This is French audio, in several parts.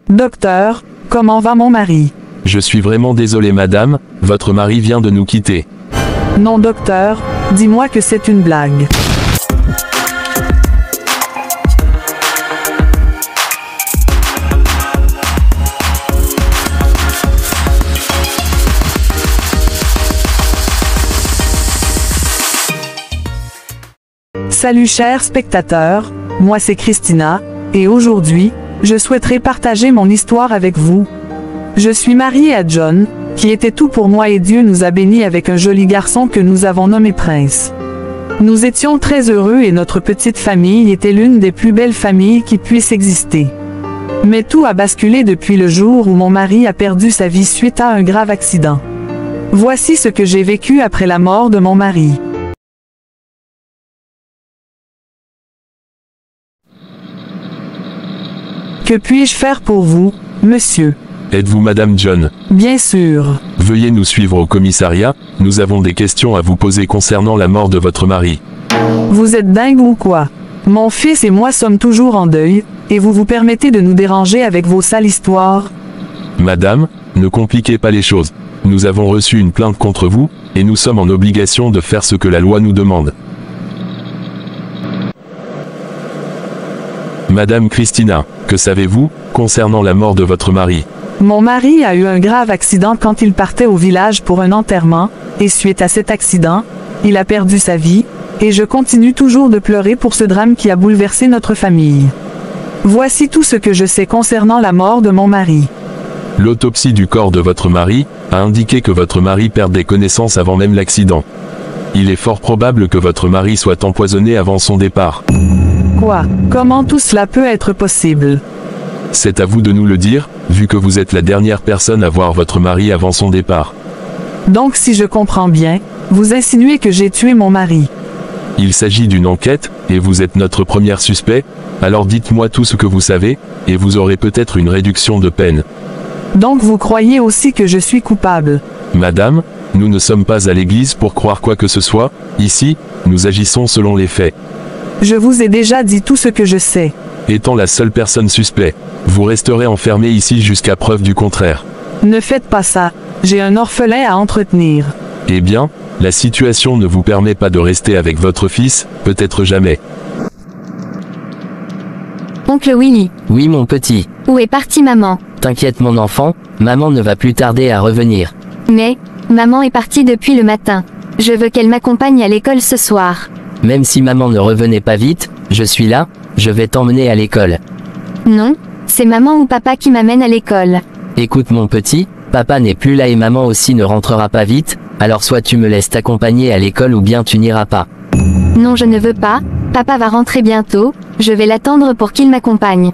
Docteur, comment va mon mari? Je suis vraiment désolé madame, votre mari vient de nous quitter. Non docteur, dis-moi que c'est une blague. Salut chers spectateurs, moi c'est Christina, et aujourd'hui, je souhaiterais partager mon histoire avec vous. Je suis mariée à John, qui était tout pour moi et Dieu nous a bénis avec un joli garçon que nous avons nommé Prince. Nous étions très heureux et notre petite famille était l'une des plus belles familles qui puissent exister. Mais tout a basculé depuis le jour où mon mari a perdu sa vie suite à un grave accident. Voici ce que j'ai vécu après la mort de mon mari. Que puis-je faire pour vous, monsieur? Êtes-vous Madame John? Bien sûr. Veuillez nous suivre au commissariat, nous avons des questions à vous poser concernant la mort de votre mari. Vous êtes dingue ou quoi? Mon fils et moi sommes toujours en deuil, et vous vous permettez de nous déranger avec vos sales histoires? Madame, ne compliquez pas les choses. Nous avons reçu une plainte contre vous, et nous sommes en obligation de faire ce que la loi nous demande. Madame Christina, que savez-vous concernant la mort de votre mari? Mon mari a eu un grave accident quand il partait au village pour un enterrement, et suite à cet accident, il a perdu sa vie, et je continue toujours de pleurer pour ce drame qui a bouleversé notre famille. Voici tout ce que je sais concernant la mort de mon mari. L'autopsie du corps de votre mari a indiqué que votre mari perdait connaissance avant même l'accident. Il est fort probable que votre mari soit empoisonné avant son départ. Quoi? Comment tout cela peut être possible? C'est à vous de nous le dire, vu que vous êtes la dernière personne à voir votre mari avant son départ. Donc si je comprends bien, vous insinuez que j'ai tué mon mari. Il s'agit d'une enquête, et vous êtes notre premier suspect, alors dites-moi tout ce que vous savez, et vous aurez peut-être une réduction de peine. Donc vous croyez aussi que je suis coupable? Madame, nous ne sommes pas à l'église pour croire quoi que ce soit, ici, nous agissons selon les faits. Je vous ai déjà dit tout ce que je sais. Étant la seule personne suspecte, vous resterez enfermé ici jusqu'à preuve du contraire. Ne faites pas ça, j'ai un orphelin à entretenir. Eh bien, la situation ne vous permet pas de rester avec votre fils, peut-être jamais. Oncle Willy. Oui mon petit. Où est partie maman? T'inquiète mon enfant, maman ne va plus tarder à revenir. Mais, maman est partie depuis le matin. Je veux qu'elle m'accompagne à l'école ce soir. Même si maman ne revenait pas vite, je suis là, je vais t'emmener à l'école. Non, c'est maman ou papa qui m'amène à l'école. Écoute mon petit, papa n'est plus là et maman aussi ne rentrera pas vite, alors soit tu me laisses t'accompagner à l'école ou bien tu n'iras pas. Non je ne veux pas, papa va rentrer bientôt, je vais l'attendre pour qu'il m'accompagne.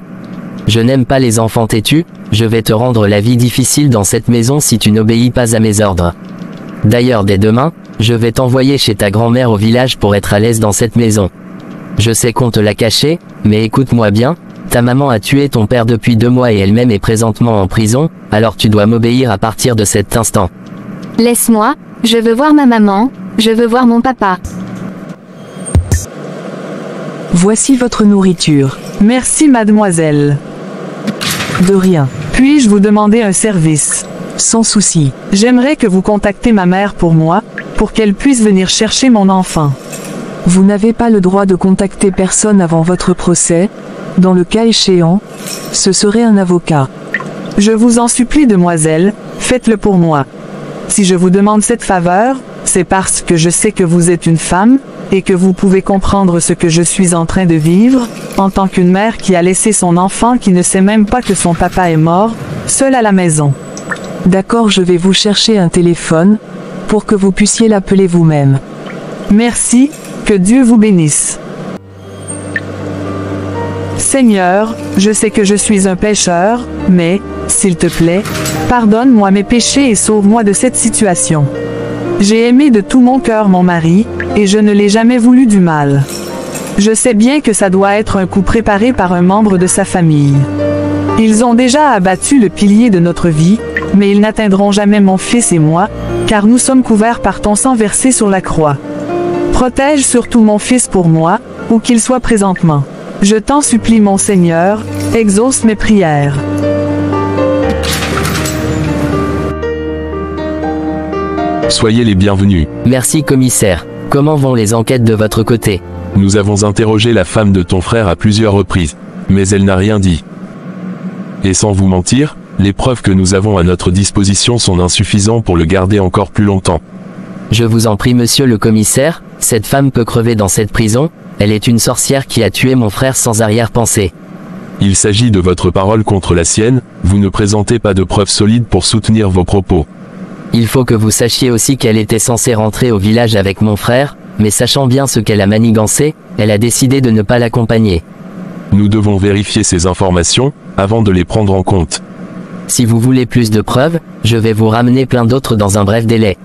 Je n'aime pas les enfants têtus, je vais te rendre la vie difficile dans cette maison si tu n'obéis pas à mes ordres. D'ailleurs dès demain, je vais t'envoyer chez ta grand-mère au village pour être à l'aise dans cette maison. Je sais qu'on te l'a caché, mais écoute-moi bien, ta maman a tué ton père depuis 2 mois et elle-même est présentement en prison, alors tu dois m'obéir à partir de cet instant. Laisse-moi, je veux voir ma maman, je veux voir mon papa. Voici votre nourriture. Merci mademoiselle. De rien. Puis-je vous demander un service? Sans souci. J'aimerais que vous contactez ma mère pour moi, pour qu'elle puisse venir chercher mon enfant. Vous n'avez pas le droit de contacter personne avant votre procès. Dans le cas échéant, ce serait un avocat. Je vous en supplie demoiselle, faites-le pour moi. Si je vous demande cette faveur, c'est parce que je sais que vous êtes une femme, et que vous pouvez comprendre ce que je suis en train de vivre, en tant qu'une mère qui a laissé son enfant qui ne sait même pas que son papa est mort, seul à la maison. D'accord, je vais vous chercher un téléphone, pour que vous puissiez l'appeler vous-même. Merci, que Dieu vous bénisse. Seigneur, je sais que je suis un pécheur, mais, s'il te plaît, pardonne-moi mes péchés et sauve-moi de cette situation. J'ai aimé de tout mon cœur mon mari, et je ne l'ai jamais voulu du mal. Je sais bien que ça doit être un coup préparé par un membre de sa famille. Ils ont déjà abattu le pilier de notre vie, mais ils n'atteindront jamais mon fils et moi, car nous sommes couverts par ton sang versé sur la croix. Protège surtout mon fils pour moi, où qu'il soit présentement. Je t'en supplie mon Seigneur, exauce mes prières. Soyez les bienvenus. Merci commissaire. Comment vont les enquêtes de votre côté? Nous avons interrogé la femme de ton frère à plusieurs reprises, mais elle n'a rien dit. Et sans vous mentir, les preuves que nous avons à notre disposition sont insuffisantes pour le garder encore plus longtemps. Je vous en prie monsieur le commissaire, cette femme peut crever dans cette prison, elle est une sorcière qui a tué mon frère sans arrière-pensée. Il s'agit de votre parole contre la sienne, vous ne présentez pas de preuves solides pour soutenir vos propos. Il faut que vous sachiez aussi qu'elle était censée rentrer au village avec mon frère, mais sachant bien ce qu'elle a manigancé, elle a décidé de ne pas l'accompagner. Nous devons vérifier ces informations, avant de les prendre en compte. Si vous voulez plus de preuves, je vais vous ramener plein d'autres dans un bref délai.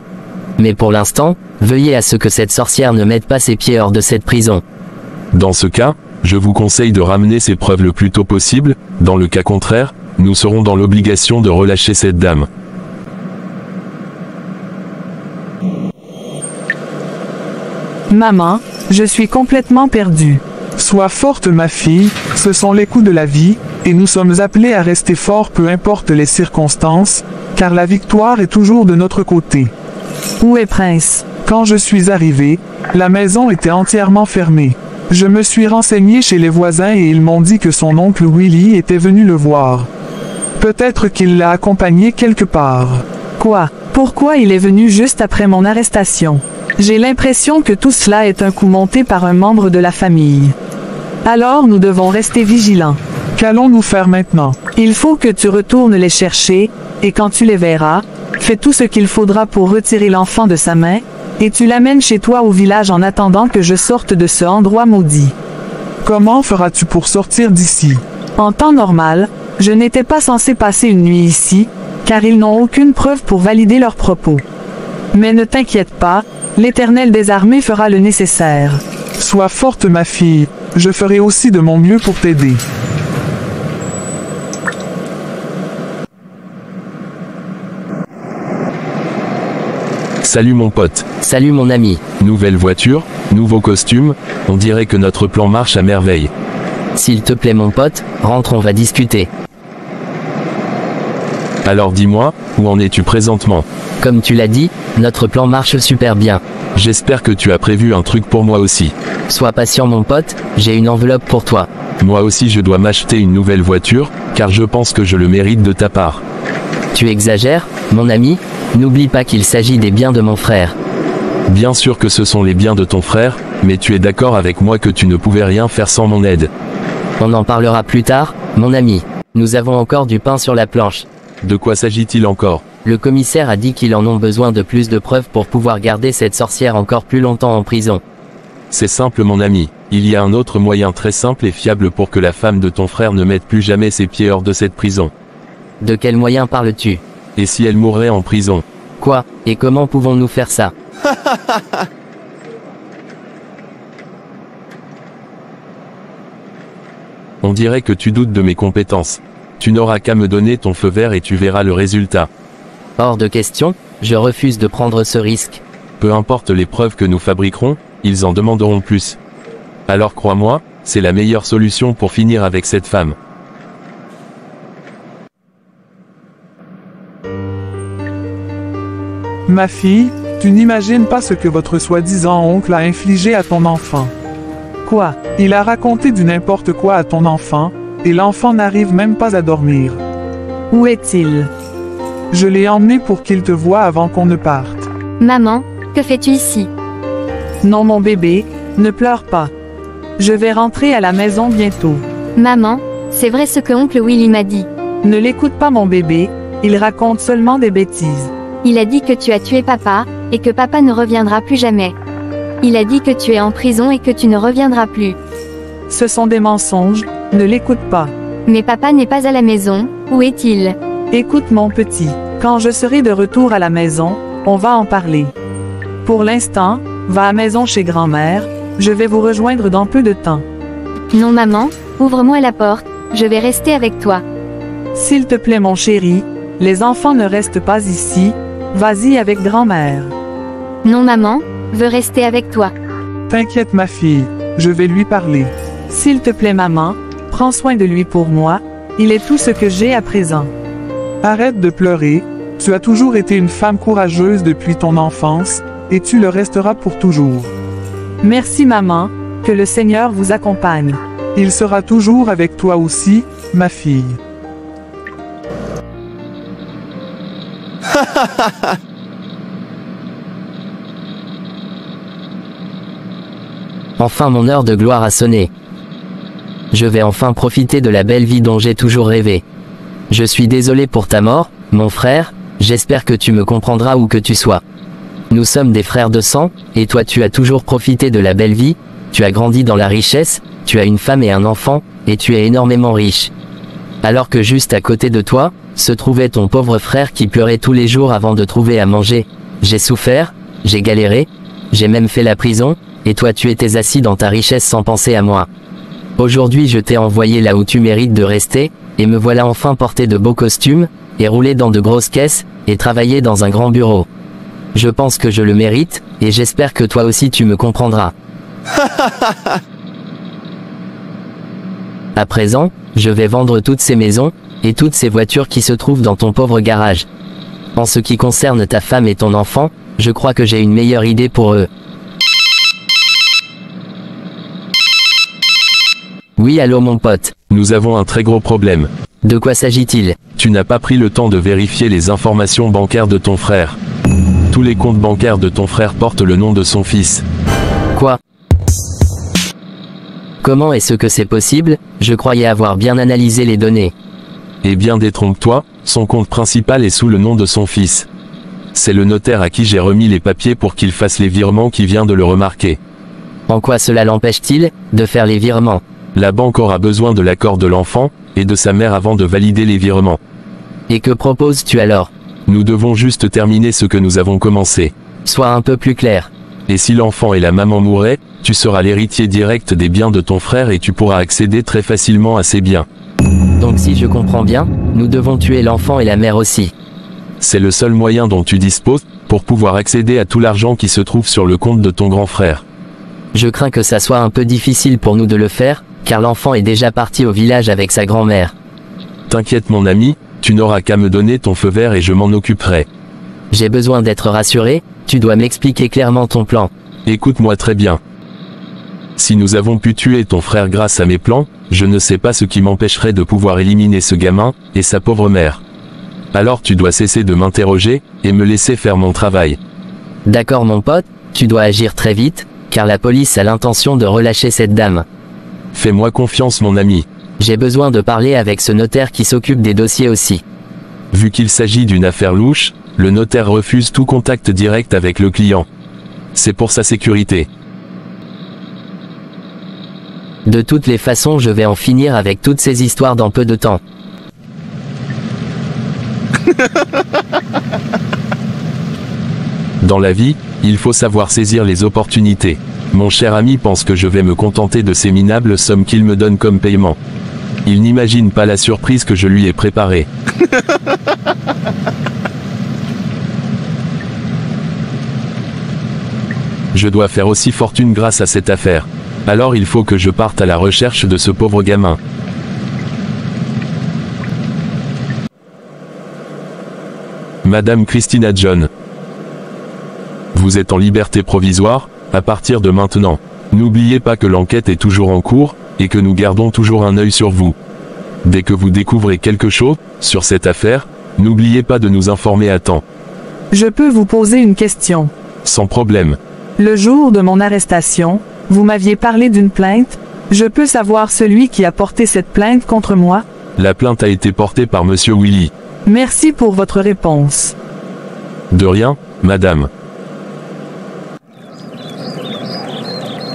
Mais pour l'instant, veuillez à ce que cette sorcière ne mette pas ses pieds hors de cette prison. Dans ce cas, je vous conseille de ramener ces preuves le plus tôt possible, dans le cas contraire, nous serons dans l'obligation de relâcher cette dame. Maman, je suis complètement perdue. Sois forte ma fille, ce sont les coups de la vie, et nous sommes appelés à rester forts peu importe les circonstances, car la victoire est toujours de notre côté. Où est Prince? Quand je suis arrivé, la maison était entièrement fermée. Je me suis renseigné chez les voisins et ils m'ont dit que son oncle Willy était venu le voir. Peut-être qu'il l'a accompagné quelque part. Quoi? Pourquoi il est venu juste après mon arrestation? J'ai l'impression que tout cela est un coup monté par un membre de la famille. Alors nous devons rester vigilants. Qu'allons-nous faire maintenant? Il faut que tu retournes les chercher, et quand tu les verras, fais tout ce qu'il faudra pour retirer l'enfant de sa main, et tu l'amènes chez toi au village en attendant que je sorte de ce endroit maudit. Comment feras-tu pour sortir d'ici? En temps normal, je n'étais pas censé passer une nuit ici, car ils n'ont aucune preuve pour valider leurs propos. Mais ne t'inquiète pas, l'Éternel des armées fera le nécessaire. Sois forte ma fille, je ferai aussi de mon mieux pour t'aider. Salut mon pote. Salut mon ami. Nouvelle voiture, nouveau costume, on dirait que notre plan marche à merveille. S'il te plaît mon pote, rentre on va discuter. Alors dis-moi, où en es-tu présentement? Comme tu l'as dit, notre plan marche super bien. J'espère que tu as prévu un truc pour moi aussi. Sois patient mon pote, j'ai une enveloppe pour toi. Moi aussi je dois m'acheter une nouvelle voiture, car je pense que je le mérite de ta part. Tu exagères, mon ami, n'oublie pas qu'il s'agit des biens de mon frère. Bien sûr que ce sont les biens de ton frère, mais tu es d'accord avec moi que tu ne pouvais rien faire sans mon aide. On en parlera plus tard, mon ami. Nous avons encore du pain sur la planche. De quoi s'agit-il encore? Le commissaire a dit qu'ils en ont besoin de plus de preuves pour pouvoir garder cette sorcière encore plus longtemps en prison. C'est simple mon ami, il y a un autre moyen très simple et fiable pour que la femme de ton frère ne mette plus jamais ses pieds hors de cette prison. De quel moyen parles-tu? Et si elle mourait en prison? Quoi? Et comment pouvons-nous faire ça? On dirait que tu doutes de mes compétences. Tu n'auras qu'à me donner ton feu vert et tu verras le résultat. Hors de question, je refuse de prendre ce risque. Peu importe les preuves que nous fabriquerons, ils en demanderont plus. Alors crois-moi, c'est la meilleure solution pour finir avec cette femme. Ma fille, tu n'imagines pas ce que votre soi-disant oncle a infligé à ton enfant. Quoi? Il a raconté du n'importe quoi à ton enfant, et l'enfant n'arrive même pas à dormir. Où est-il? Je l'ai emmené pour qu'il te voie avant qu'on ne parte. Maman, que fais-tu ici? Non mon bébé, ne pleure pas. Je vais rentrer à la maison bientôt. Maman, c'est vrai ce que oncle Willy m'a dit. Ne l'écoute pas mon bébé, il raconte seulement des bêtises. Il a dit que tu as tué papa, et que papa ne reviendra plus jamais. Il a dit que tu es en prison et que tu ne reviendras plus. Ce sont des mensonges, ne l'écoute pas. Mais papa n'est pas à la maison, où est-il? Écoute mon petit, quand je serai de retour à la maison, on va en parler. Pour l'instant, va à la maison chez grand-mère, je vais vous rejoindre dans peu de temps. Non maman, ouvre-moi la porte, je vais rester avec toi. S'il te plaît mon chéri, les enfants ne restent pas ici, vas-y avec grand-mère. Non maman, veux rester avec toi. T'inquiète ma fille, je vais lui parler. S'il te plaît maman, prends soin de lui pour moi, il est tout ce que j'ai à présent. Arrête de pleurer, Tu as toujours été une femme courageuse depuis ton enfance, et tu le resteras pour toujours. Merci maman, que le Seigneur vous accompagne. Il sera toujours avec toi aussi, ma fille. Enfin mon heure de gloire a sonné. Je vais enfin profiter de la belle vie dont j'ai toujours rêvé. Je suis désolé pour ta mort, mon frère, j'espère que tu me comprendras où que tu sois. Nous sommes des frères de sang, et toi tu as toujours profité de la belle vie, tu as grandi dans la richesse, tu as une femme et un enfant, et tu es énormément riche. Alors que juste à côté de toi, se trouvait ton pauvre frère qui pleurait tous les jours avant de trouver à manger. J'ai souffert, j'ai galéré, j'ai même fait la prison, et toi tu étais assis dans ta richesse sans penser à moi. Aujourd'hui je t'ai envoyé là où tu mérites de rester, et me voilà enfin porter de beaux costumes, et rouler dans de grosses caisses, et travailler dans un grand bureau. Je pense que je le mérite, et j'espère que toi aussi tu me comprendras. À présent, je vais vendre toutes ces maisons, et toutes ces voitures qui se trouvent dans ton pauvre garage. En ce qui concerne ta femme et ton enfant, je crois que j'ai une meilleure idée pour eux. Oui, allô mon pote. Nous avons un très gros problème. De quoi s'agit-il? Tu n'as pas pris le temps de vérifier les informations bancaires de ton frère. Tous les comptes bancaires de ton frère portent le nom de son fils. Quoi? Comment est-ce que c'est possible? Je croyais avoir bien analysé les données. Eh bien détrompe-toi, son compte principal est sous le nom de son fils. C'est le notaire à qui j'ai remis les papiers pour qu'il fasse les virements qui vient de le remarquer. En quoi cela l'empêche-t-il de faire les virements? La banque aura besoin de l'accord de l'enfant, et de sa mère avant de valider les virements. Et que proposes-tu alors? Nous devons juste terminer ce que nous avons commencé. Sois un peu plus clair. Et si l'enfant et la maman mouraient, tu seras l'héritier direct des biens de ton frère et tu pourras accéder très facilement à ces biens. Donc si je comprends bien, nous devons tuer l'enfant et la mère aussi. C'est le seul moyen dont tu disposes, pour pouvoir accéder à tout l'argent qui se trouve sur le compte de ton grand frère. Je crains que ça soit un peu difficile pour nous de le faire, car l'enfant est déjà parti au village avec sa grand-mère. T'inquiète mon ami, tu n'auras qu'à me donner ton feu vert et je m'en occuperai. J'ai besoin d'être rassuré, tu dois m'expliquer clairement ton plan. Écoute-moi très bien. Si nous avons pu tuer ton frère grâce à mes plans, je ne sais pas ce qui m'empêcherait de pouvoir éliminer ce gamin, et sa pauvre mère. Alors tu dois cesser de m'interroger, et me laisser faire mon travail. D'accord mon pote, tu dois agir très vite, car la police a l'intention de relâcher cette dame. Fais-moi confiance mon ami. J'ai besoin de parler avec ce notaire qui s'occupe des dossiers aussi. Vu qu'il s'agit d'une affaire louche, le notaire refuse tout contact direct avec le client. C'est pour sa sécurité. De toutes les façons je vais en finir avec toutes ces histoires dans peu de temps. Dans la vie, il faut savoir saisir les opportunités. Mon cher ami pense que je vais me contenter de ces minables sommes qu'il me donne comme paiement. Il n'imagine pas la surprise que je lui ai préparée. Je dois faire aussi fortune grâce à cette affaire. Alors il faut que je parte à la recherche de ce pauvre gamin. Madame Christina John. Vous êtes en liberté provisoire, à partir de maintenant. N'oubliez pas que l'enquête est toujours en cours, et que nous gardons toujours un œil sur vous. Dès que vous découvrez quelque chose, sur cette affaire, n'oubliez pas de nous informer à temps. Je peux vous poser une question. Sans problème. Le jour de mon arrestation, vous m'aviez parlé d'une plainte. Je peux savoir celui qui a porté cette plainte contre moi? La plainte a été portée par Monsieur Willy. Merci pour votre réponse. De rien, madame.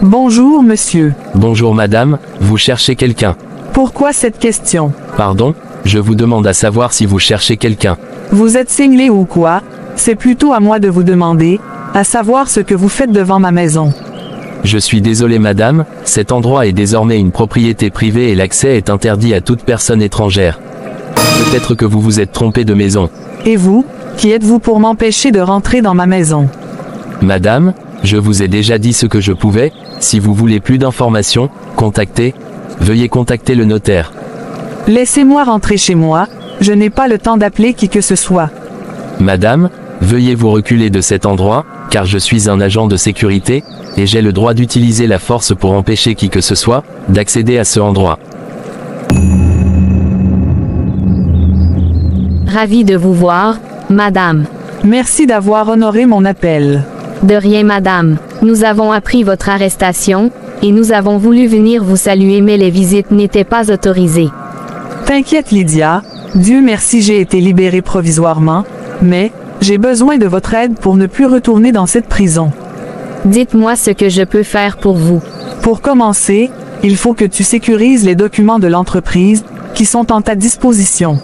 Bonjour monsieur. Bonjour madame, vous cherchez quelqu'un? Pourquoi cette question? Pardon, je vous demande à savoir si vous cherchez quelqu'un. Vous êtes cinglé ou quoi? C'est plutôt à moi de vous demander, à savoir ce que vous faites devant ma maison. Je suis désolé madame, cet endroit est désormais une propriété privée et l'accès est interdit à toute personne étrangère. Peut-être que vous vous êtes trompé de maison. Et vous, qui êtes-vous pour m'empêcher de rentrer dans ma maison? Madame, je vous ai déjà dit ce que je pouvais. Si vous voulez plus d'informations, veuillez contacter le notaire. Laissez-moi rentrer chez moi, je n'ai pas le temps d'appeler qui que ce soit. Madame, veuillez vous reculer de cet endroit, car je suis un agent de sécurité, et j'ai le droit d'utiliser la force pour empêcher qui que ce soit d'accéder à ce endroit. Ravi de vous voir, madame. Merci d'avoir honoré mon appel. De rien, madame. Nous avons appris votre arrestation, et nous avons voulu venir vous saluer, mais les visites n'étaient pas autorisées. T'inquiète Lydia, Dieu merci j'ai été libérée provisoirement, mais j'ai besoin de votre aide pour ne plus retourner dans cette prison. Dites-moi ce que je peux faire pour vous. Pour commencer, il faut que tu sécurises les documents de l'entreprise qui sont en ta disposition.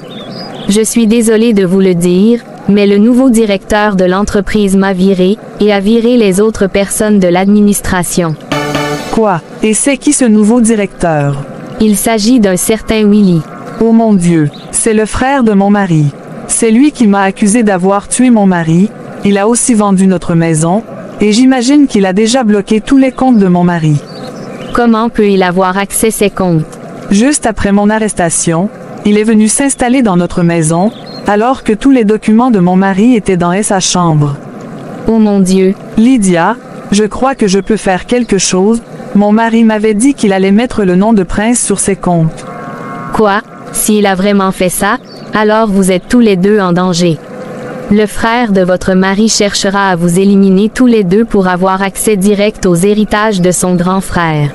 Je suis désolée de vous le dire, mais le nouveau directeur de l'entreprise m'a viré, et a viré les autres personnes de l'administration. Quoi? Et c'est qui ce nouveau directeur? Il s'agit d'un certain Willy. Oh mon Dieu, c'est le frère de mon mari. C'est lui qui m'a accusé d'avoir tué mon mari, il a aussi vendu notre maison, et j'imagine qu'il a déjà bloqué tous les comptes de mon mari. Comment peut-il avoir accès à ses comptes? Juste après mon arrestation, il est venu s'installer dans notre maison, alors que tous les documents de mon mari étaient dans sa chambre. Oh mon Dieu. Lydia, je crois que je peux faire quelque chose, mon mari m'avait dit qu'il allait mettre le nom de Prince sur ses comptes. Quoi? S'il a vraiment fait ça, alors vous êtes tous les deux en danger. Le frère de votre mari cherchera à vous éliminer tous les deux pour avoir accès direct aux héritages de son grand frère.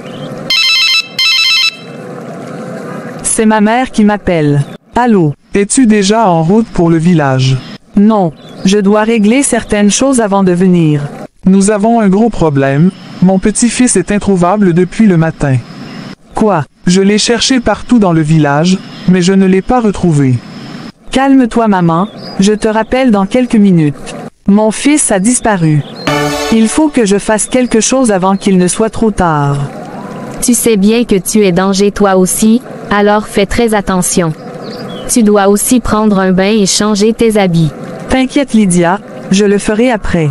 C'est ma mère qui m'appelle. Allô? Es-tu déjà en route pour le village? Non, je dois régler certaines choses avant de venir. Nous avons un gros problème. Mon petit-fils est introuvable depuis le matin. Quoi? Je l'ai cherché partout dans le village, mais je ne l'ai pas retrouvé. Calme-toi maman, je te rappelle dans quelques minutes. Mon fils a disparu. Il faut que je fasse quelque chose avant qu'il ne soit trop tard. Tu sais bien que tu es danger toi aussi, alors fais très attention. Tu dois aussi prendre un bain et changer tes habits. T'inquiète Lydia, je le ferai après.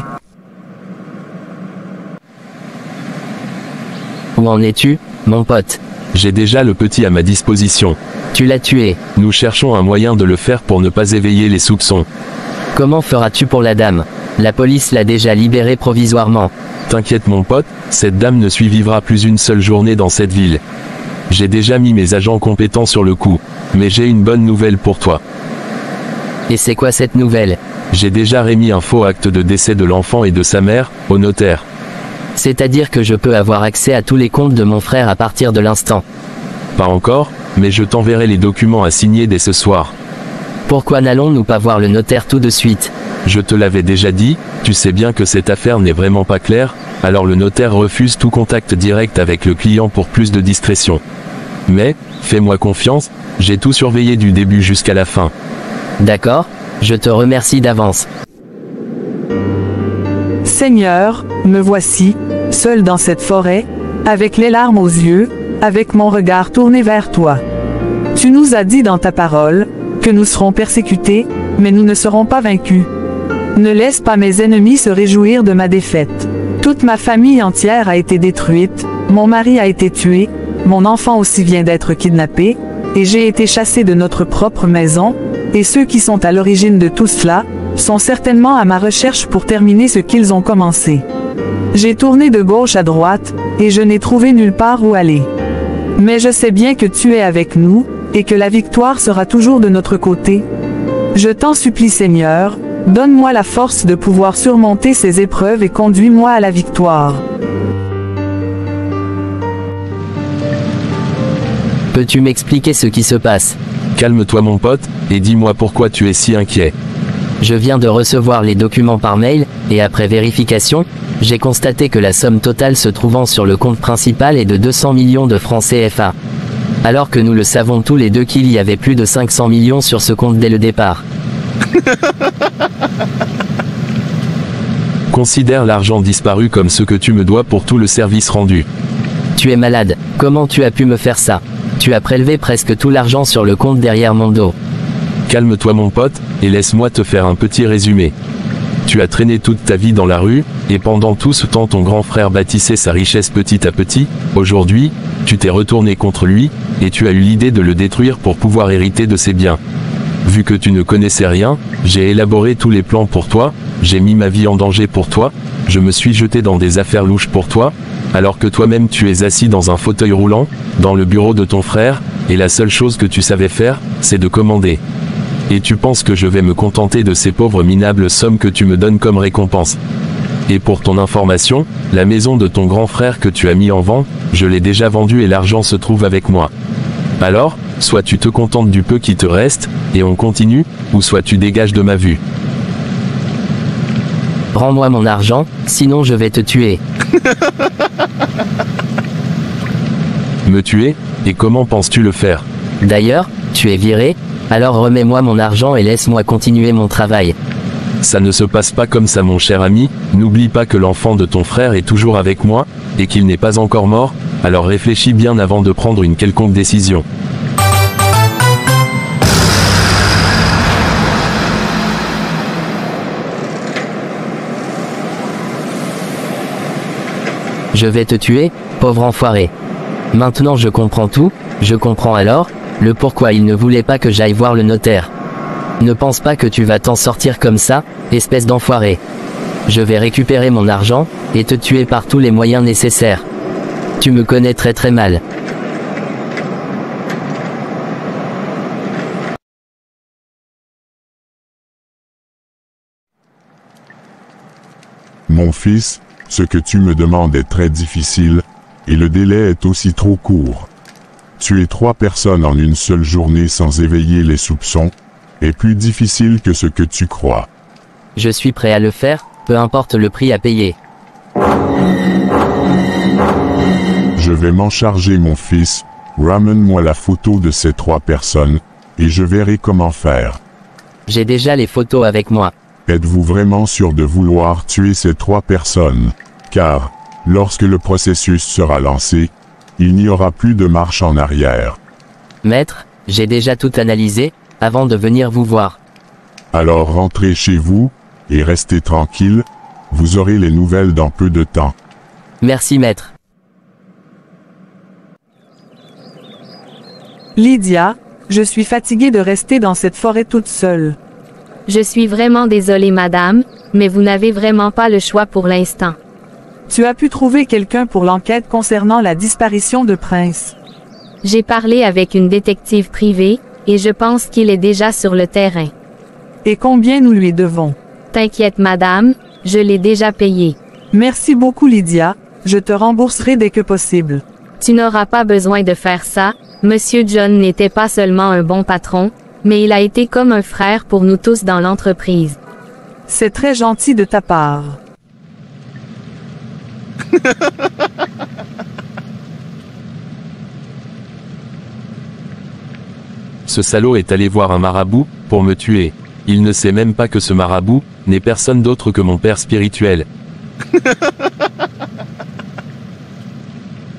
Où en es-tu, mon pote? J'ai déjà le petit à ma disposition. Tu l'as tué. Nous cherchons un moyen de le faire pour ne pas éveiller les soupçons. Comment feras-tu pour la dame? La police l'a déjà libérée provisoirement. T'inquiète mon pote, cette dame ne survivra plus une seule journée dans cette ville. J'ai déjà mis mes agents compétents sur le coup, mais j'ai une bonne nouvelle pour toi. Et c'est quoi cette nouvelle? J'ai déjà remis un faux acte de décès de l'enfant et de sa mère, au notaire. C'est-à-dire que je peux avoir accès à tous les comptes de mon frère à partir de l'instant. Pas encore, mais je t'enverrai les documents à signer dès ce soir. Pourquoi n'allons-nous pas voir le notaire tout de suite? Je te l'avais déjà dit, tu sais bien que cette affaire n'est vraiment pas claire, alors le notaire refuse tout contact direct avec le client pour plus de discrétion. Mais, fais-moi confiance, j'ai tout surveillé du début jusqu'à la fin. D'accord, je te remercie d'avance. Seigneur, me voici, seul dans cette forêt, avec les larmes aux yeux, avec mon regard tourné vers toi. Tu nous as dit dans ta parole, que nous serons persécutés, mais nous ne serons pas vaincus. Ne laisse pas mes ennemis se réjouir de ma défaite. Toute ma famille entière a été détruite, mon mari a été tué, mon enfant aussi vient d'être kidnappé, et j'ai été chassé de notre propre maison, et ceux qui sont à l'origine de tout cela, sont certainement à ma recherche pour terminer ce qu'ils ont commencé. J'ai tourné de gauche à droite, et je n'ai trouvé nulle part où aller. Mais je sais bien que tu es avec nous, et que la victoire sera toujours de notre côté. Je t'en supplie Seigneur, donne-moi la force de pouvoir surmonter ces épreuves et conduis-moi à la victoire. Peux-tu m'expliquer ce qui se passe? Calme-toi mon pote, et dis-moi pourquoi tu es si inquiet. Je viens de recevoir les documents par mail, et après vérification, j'ai constaté que la somme totale se trouvant sur le compte principal est de 200 millions de francs CFA. Alors que nous le savons tous les deux qu'il y avait plus de 500 millions sur ce compte dès le départ. Considère l'argent disparu comme ce que tu me dois pour tout le service rendu. Tu es malade, comment tu as pu me faire ça? Tu as prélevé presque tout l'argent sur le compte derrière mon dos. Calme-toi mon pote, et laisse-moi te faire un petit résumé. Tu as traîné toute ta vie dans la rue, et pendant tout ce temps ton grand frère bâtissait sa richesse petit à petit. Aujourd'hui, tu t'es retourné contre lui, et tu as eu l'idée de le détruire pour pouvoir hériter de ses biens. vu que tu ne connaissais rien, j'ai élaboré tous les plans pour toi, j'ai mis ma vie en danger pour toi, je me suis jeté dans des affaires louches pour toi, alors que toi-même tu es assis dans un fauteuil roulant, dans le bureau de ton frère, et la seule chose que tu savais faire, c'est de commander. Et tu penses que je vais me contenter de ces pauvres minables sommes que tu me donnes comme récompense. Et pour ton information, la maison de ton grand frère que tu as mis en vente, je l'ai déjà vendue et l'argent se trouve avec moi. Alors, soit tu te contentes du peu qui te reste, et on continue, ou soit tu dégages de ma vue. Rends-moi mon argent, sinon je vais te tuer. Me tuer? Et comment penses-tu le faire? D'ailleurs, tu es viré, alors remets-moi mon argent et laisse-moi continuer mon travail. Ça ne se passe pas comme ça mon cher ami, n'oublie pas que l'enfant de ton frère est toujours avec moi, et qu'il n'est pas encore mort, alors réfléchis bien avant de prendre une quelconque décision. Je vais te tuer, pauvre enfoiré. Maintenant je comprends tout, je comprends alors, le pourquoi il ne voulait pas que j'aille voir le notaire. Ne pense pas que tu vas t'en sortir comme ça, espèce d'enfoiré. Je vais récupérer mon argent, et te tuer par tous les moyens nécessaires. Tu me connais très très mal. Mon fils, ce que tu me demandes est très difficile, et le délai est aussi trop court. Tuer 3 personnes en une seule journée sans éveiller les soupçons, est plus difficile que ce que tu crois. Je suis prêt à le faire, peu importe le prix à payer. Je vais m'en charger mon fils, ramène-moi la photo de ces 3 personnes, et je verrai comment faire. J'ai déjà les photos avec moi. Êtes-vous vraiment sûr de vouloir tuer ces 3 personnes? Car, lorsque le processus sera lancé, il n'y aura plus de marche en arrière. Maître, j'ai déjà tout analysé, avant de venir vous voir. Alors rentrez chez vous, et restez tranquille, vous aurez les nouvelles dans peu de temps. Merci maître. Lydia, je suis fatiguée de rester dans cette forêt toute seule. Je suis vraiment désolée madame, mais vous n'avez vraiment pas le choix pour l'instant. Tu as pu trouver quelqu'un pour l'enquête concernant la disparition de Prince. J'ai parlé avec une détective privée, et je pense qu'il est déjà sur le terrain. Et combien nous lui devons? T'inquiète madame, je l'ai déjà payé. Merci beaucoup Lydia, je te rembourserai dès que possible. Tu n'auras pas besoin de faire ça, Monsieur John n'était pas seulement un bon patron, mais il a été comme un frère pour nous tous dans l'entreprise. C'est très gentil de ta part. Ce salaud est allé voir un marabout, pour me tuer. Il ne sait même pas que ce marabout, n'est personne d'autre que mon père spirituel.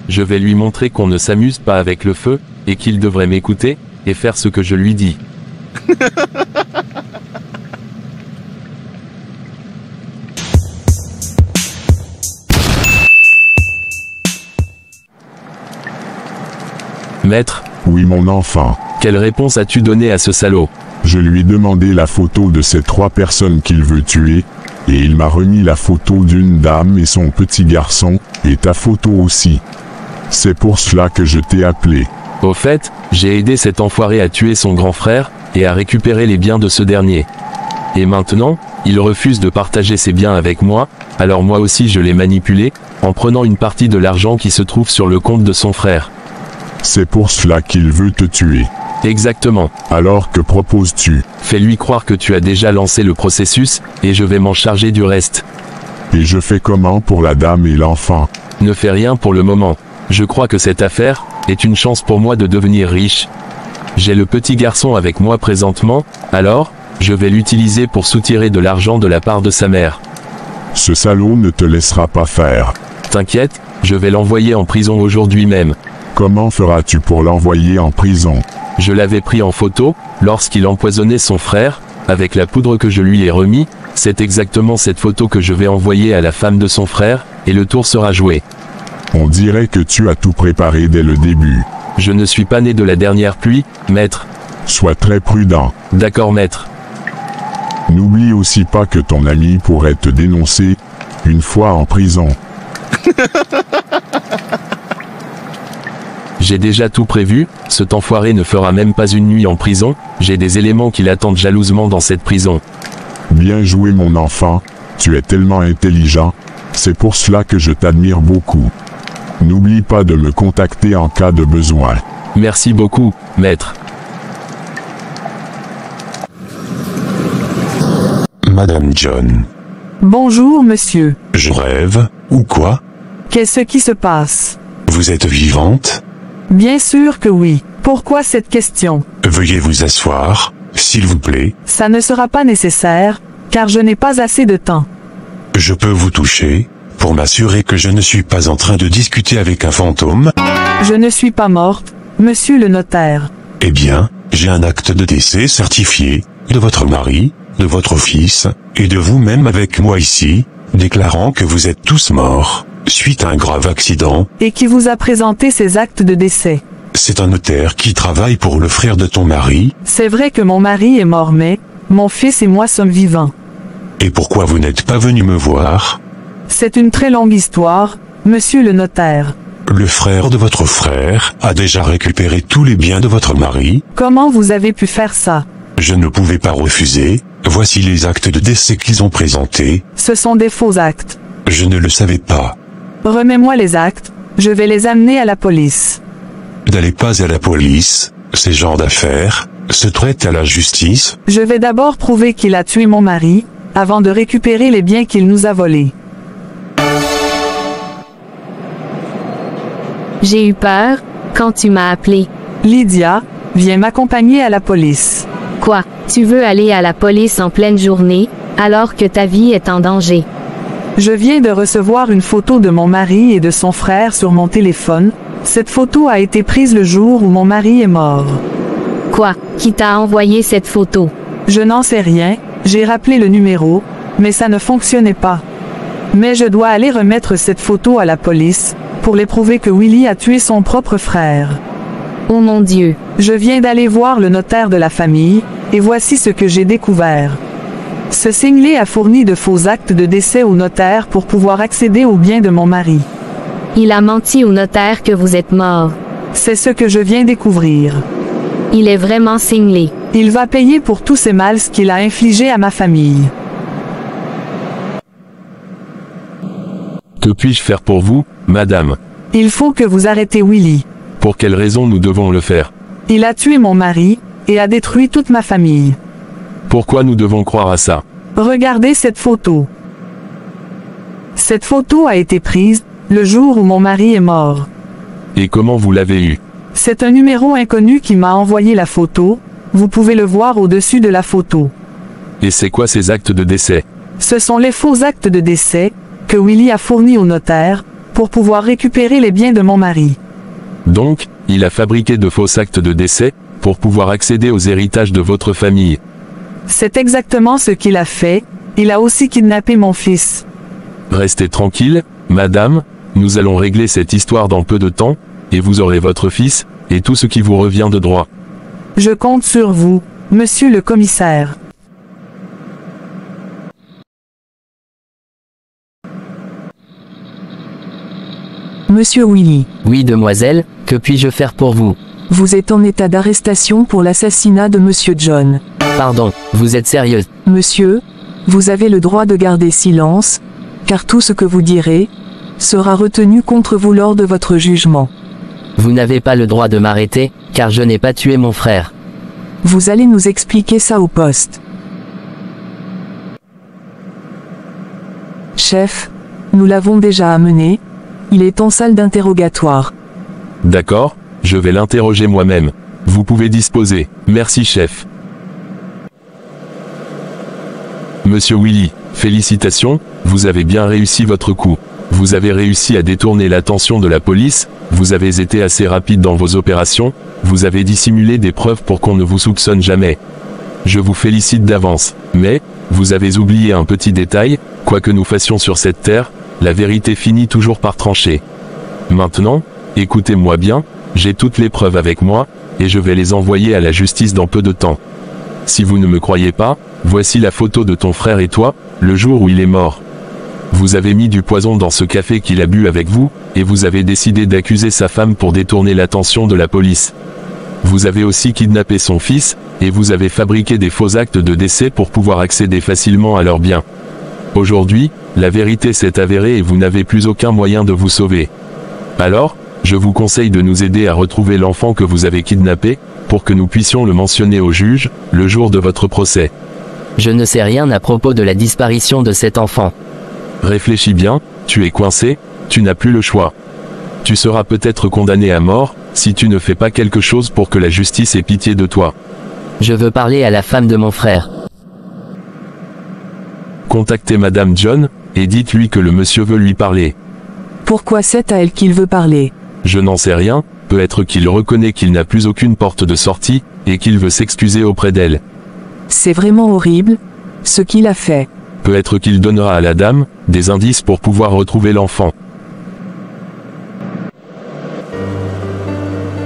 Je vais lui montrer qu'on ne s'amuse pas avec le feu, et qu'il devrait m'écouter, et faire ce que je lui dis. Maître, Oui mon enfant, quelle réponse as-tu donnée à ce salaud? je lui ai demandé la photo de ces 3 personnes qu'il veut tuer, et il m'a remis la photo d'une dame et son petit garçon, et ta photo aussi. C'est pour cela que je t'ai appelé. Au fait, j'ai aidé cet enfoiré à tuer son grand frère, et à récupérer les biens de ce dernier. Et maintenant, il refuse de partager ses biens avec moi, alors moi aussi je l'ai manipulé, en prenant une partie de l'argent qui se trouve sur le compte de son frère. C'est pour cela qu'il veut te tuer. Exactement. Alors que proposes-tu? Fais-lui croire que tu as déjà lancé le processus, et je vais m'en charger du reste. Et je fais comment pour la dame et l'enfant? Ne fais rien pour le moment. Je crois que cette affaire est une chance pour moi de devenir riche. J'ai le petit garçon avec moi présentement, alors, je vais l'utiliser pour soutirer de l'argent de la part de sa mère. Ce salaud ne te laissera pas faire. T'inquiète, je vais l'envoyer en prison aujourd'hui même. Comment feras-tu pour l'envoyer en prison? Je l'avais pris en photo, lorsqu'il empoisonnait son frère, avec la poudre que je lui ai remis, c'est exactement cette photo que je vais envoyer à la femme de son frère, et le tour sera joué. On dirait que tu as tout préparé dès le début. Je ne suis pas né de la dernière pluie, maître. Sois très prudent. D'accord, maître. N'oublie aussi pas que ton ami pourrait te dénoncer une fois en prison. J'ai déjà tout prévu, cet enfoiré ne fera même pas une nuit en prison, j'ai des éléments qui l'attendent jalousement dans cette prison. Bien joué mon enfant, tu es tellement intelligent, c'est pour cela que je t'admire beaucoup. N'oublie pas de me contacter en cas de besoin. Merci beaucoup, maître. Madame John, Bonjour, monsieur. je rêve, ou quoi? Qu'est-ce qui se passe? Vous êtes vivante? Bien sûr que oui. Pourquoi cette question? Veuillez vous asseoir, s'il vous plaît. Ça ne sera pas nécessaire, car je n'ai pas assez de temps. Je peux vous toucher, pour m'assurer que je ne suis pas en train de discuter avec un fantôme? Je ne suis pas morte, monsieur le notaire. Eh bien, j'ai un acte de décès certifié, de votre mari, de votre fils, et de vous-même avec moi ici, déclarant que vous êtes tous morts, suite à un grave accident. Et qui vous a présenté ces actes de décès? C'est un notaire qui travaille pour le frère de ton mari. C'est vrai que mon mari est mort, mais mon fils et moi sommes vivants. Et pourquoi vous n'êtes pas venu me voir? C'est une très longue histoire, monsieur le notaire. Le frère de votre frère a déjà récupéré tous les biens de votre mari. Comment vous avez pu faire ça? Je ne pouvais pas refuser. Voici les actes de décès qu'ils ont présentés. Ce sont des faux actes. Je ne le savais pas. Remets-moi les actes, je vais les amener à la police. N'allez pas à la police, ces genres d'affaires se traitent à la justice. Je vais d'abord prouver qu'il a tué mon mari, avant de récupérer les biens qu'il nous a volés. J'ai eu peur quand tu m'as appelé. Lydia, viens m'accompagner à la police. Quoi? Tu veux aller à la police en pleine journée, alors que ta vie est en danger? Je viens de recevoir une photo de mon mari et de son frère sur mon téléphone. Cette photo a été prise le jour où mon mari est mort. Quoi? Qui t'a envoyé cette photo? Je n'en sais rien, j'ai rappelé le numéro, mais ça ne fonctionnait pas. Mais je dois aller remettre cette photo à la police, pour les prouver que Willy a tué son propre frère. Oh mon Dieu! Je viens d'aller voir le notaire de la famille, et voici ce que j'ai découvert. Ce cinglé a fourni de faux actes de décès au notaire pour pouvoir accéder aux biens de mon mari. Il a menti au notaire que vous êtes mort. C'est ce que je viens découvrir. Il est vraiment cinglé. Il va payer pour tous ces mals qu'il a infligés à ma famille. Que puis-je faire pour vous, madame? Il faut que vous arrêtez Willy. Pour quelle raison nous devons le faire? Il a tué mon mari, et a détruit toute ma famille. Pourquoi nous devons croire à ça? Regardez cette photo. Cette photo a été prise le jour où mon mari est mort. Et comment vous l'avez eu? C'est un numéro inconnu qui m'a envoyé la photo, vous pouvez le voir au-dessus de la photo. Et c'est quoi ces actes de décès? Ce sont les faux actes de décès que Willy a fournis au notaire pour pouvoir récupérer les biens de mon mari. Donc, il a fabriqué de faux actes de décès pour pouvoir accéder aux héritages de votre famille. C'est exactement ce qu'il a fait, il a aussi kidnappé mon fils. Restez tranquille, madame, nous allons régler cette histoire dans peu de temps, et vous aurez votre fils, et tout ce qui vous revient de droit. Je compte sur vous, monsieur le commissaire. Monsieur Willy, Oui, demoiselle, que puis-je faire pour vous? vous êtes en état d'arrestation pour l'assassinat de monsieur John. Pardon, vous êtes sérieuse? Monsieur, vous avez le droit de garder silence, car tout ce que vous direz sera retenu contre vous lors de votre jugement. Vous n'avez pas le droit de m'arrêter, car je n'ai pas tué mon frère. Vous allez nous expliquer ça au poste. Chef, nous l'avons déjà amené. Il est en salle d'interrogatoire. D'accord, je vais l'interroger moi-même. Vous pouvez disposer. Merci, chef. Monsieur Willy, félicitations, vous avez bien réussi votre coup. Vous avez réussi à détourner l'attention de la police, vous avez été assez rapide dans vos opérations, vous avez dissimulé des preuves pour qu'on ne vous soupçonne jamais. Je vous félicite d'avance, mais, vous avez oublié un petit détail, quoi que nous fassions sur cette terre, la vérité finit toujours par trancher. Maintenant, écoutez-moi bien, j'ai toutes les preuves avec moi, et je vais les envoyer à la justice dans peu de temps. Si vous ne me croyez pas, voici la photo de ton frère et toi, le jour où il est mort. Vous avez mis du poison dans ce café qu'il a bu avec vous, et vous avez décidé d'accuser sa femme pour détourner l'attention de la police. Vous avez aussi kidnappé son fils, et vous avez fabriqué des faux actes de décès pour pouvoir accéder facilement à leurs biens. Aujourd'hui, la vérité s'est avérée et vous n'avez plus aucun moyen de vous sauver. Alors, je vous conseille de nous aider à retrouver l'enfant que vous avez kidnappé, pour que nous puissions le mentionner au juge, le jour de votre procès. Je ne sais rien à propos de la disparition de cet enfant. Réfléchis bien, tu es coincé, tu n'as plus le choix. Tu seras peut-être condamné à mort, si tu ne fais pas quelque chose pour que la justice ait pitié de toi. Je veux parler à la femme de mon frère. Contactez Madame John, et dites-lui que le monsieur veut lui parler. Pourquoi c'est à elle qu'il veut parler? Je n'en sais rien, peut-être qu'il reconnaît qu'il n'a plus aucune porte de sortie, et qu'il veut s'excuser auprès d'elle. C'est vraiment horrible, ce qu'il a fait. Peut-être qu'il donnera à la dame des indices pour pouvoir retrouver l'enfant.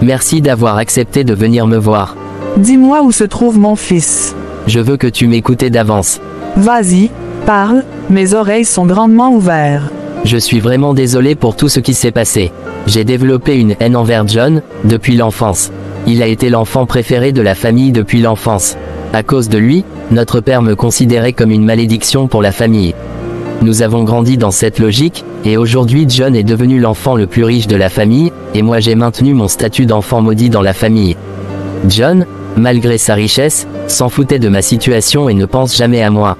Merci d'avoir accepté de venir me voir. Dis-moi où se trouve mon fils. Je veux que tu m'écoutes d'avance. Vas-y, parle, mes oreilles sont grandement ouvertes. Je suis vraiment désolé pour tout ce qui s'est passé. J'ai développé une haine envers John, depuis l'enfance. Il a été l'enfant préféré de la famille depuis l'enfance. À cause de lui, notre père me considérait comme une malédiction pour la famille. Nous avons grandi dans cette logique, et aujourd'hui John est devenu l'enfant le plus riche de la famille, et moi j'ai maintenu mon statut d'enfant maudit dans la famille. John, malgré sa richesse, s'en foutait de ma situation et ne pense jamais à moi.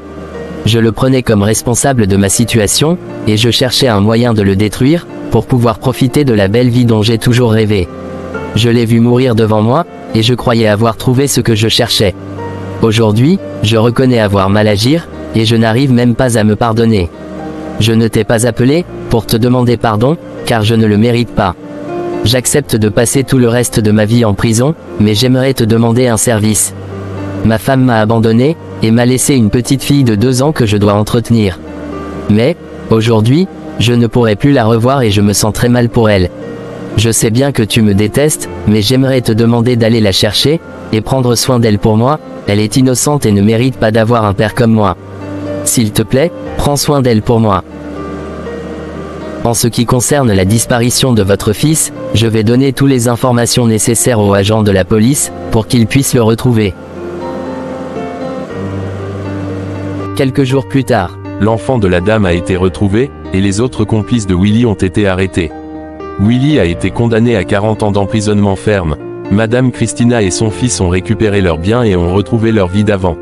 Je le prenais comme responsable de ma situation, et je cherchais un moyen de le détruire, pour pouvoir profiter de la belle vie dont j'ai toujours rêvé. Je l'ai vu mourir devant moi, et je croyais avoir trouvé ce que je cherchais. Aujourd'hui, je reconnais avoir mal agi, et je n'arrive même pas à me pardonner. Je ne t'ai pas appelé, pour te demander pardon, car je ne le mérite pas. J'accepte de passer tout le reste de ma vie en prison, mais j'aimerais te demander un service. Ma femme m'a abandonné, et m'a laissé une petite fille de 2 ans que je dois entretenir. Mais, aujourd'hui, je ne pourrai plus la revoir et je me sens très mal pour elle. Je sais bien que tu me détestes, mais j'aimerais te demander d'aller la chercher, et prendre soin d'elle pour moi, elle est innocente et ne mérite pas d'avoir un père comme moi. S'il te plaît, prends soin d'elle pour moi. En ce qui concerne la disparition de votre fils, je vais donner toutes les informations nécessaires aux agents de la police, pour qu'ils puissent le retrouver. Quelques jours plus tard. L'enfant de la dame a été retrouvé, et les autres complices de Willy ont été arrêtés. Willy a été condamné à 40 ans d'emprisonnement ferme. Madame Christina et son fils ont récupéré leurs biens et ont retrouvé leur vie d'avant.